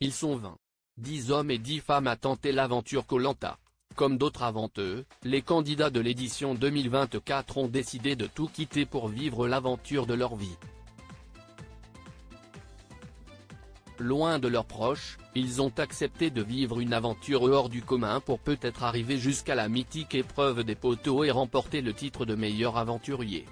Ils sont 20. 10 hommes et 10 femmes à tenter l'aventure Koh Lanta. Comme d'autres avant eux, les candidats de l'édition 2024 ont décidé de tout quitter pour vivre l'aventure de leur vie. Loin de leurs proches, ils ont accepté de vivre une aventure hors du commun pour peut-être arriver jusqu'à la mythique épreuve des poteaux et remporter le titre de meilleur aventurier.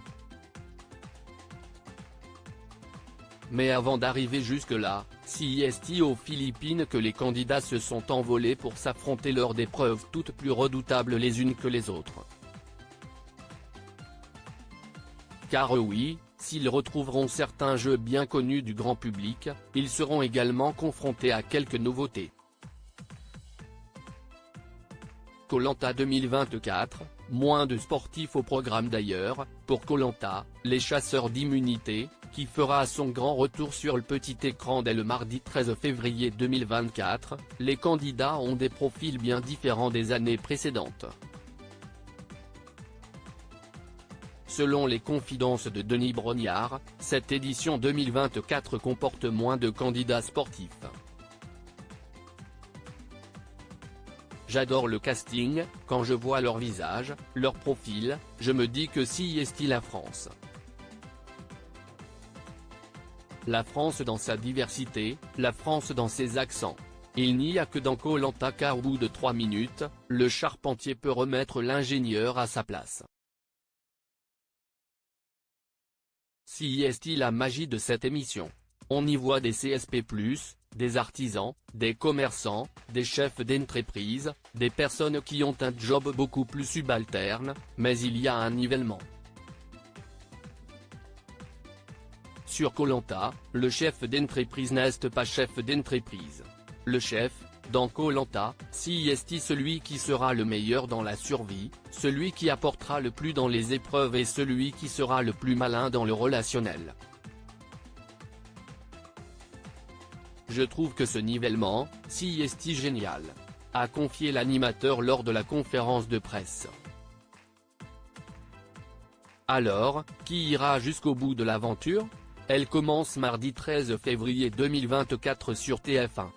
Mais avant d'arriver jusque-là, c'est aux Philippines que les candidats se sont envolés pour s'affronter lors d'épreuves toutes plus redoutables les unes que les autres. Car oui, s'ils retrouveront certains jeux bien connus du grand public, ils seront également confrontés à quelques nouveautés. Koh Lanta 2024, moins de sportifs au programme d'ailleurs, pour Koh Lanta, les chasseurs d'immunité, qui fera son grand retour sur le petit écran dès le mardi 13 février 2024, les candidats ont des profils bien différents des années précédentes. Selon les confidences de Denis Brognard, cette édition 2024 comporte moins de candidats sportifs. J'adore le casting, quand je vois leur visage, leur profil, je me dis que si est la France. La France dans sa diversité, la France dans ses accents. Il n'y a que dans Koh Lanta qu'au bout de 3 minutes, le charpentier peut remettre l'ingénieur à sa place. Si est la magie de cette émission. On y voit des CSP+, des artisans, des commerçants, des chefs d'entreprise, des personnes qui ont un job beaucoup plus subalterne, mais il y a un nivellement. Sur Koh Lanta, le chef d'entreprise n'est pas chef d'entreprise. Le chef, dans Koh Lanta, c'est celui qui sera le meilleur dans la survie, celui qui apportera le plus dans les épreuves et celui qui sera le plus malin dans le relationnel. Je trouve que ce nivellement, c'est génial, a confié l'animateur lors de la conférence de presse. Alors, qui ira jusqu'au bout de l'aventure ? Elle commence mardi 13 février 2024 sur TF1.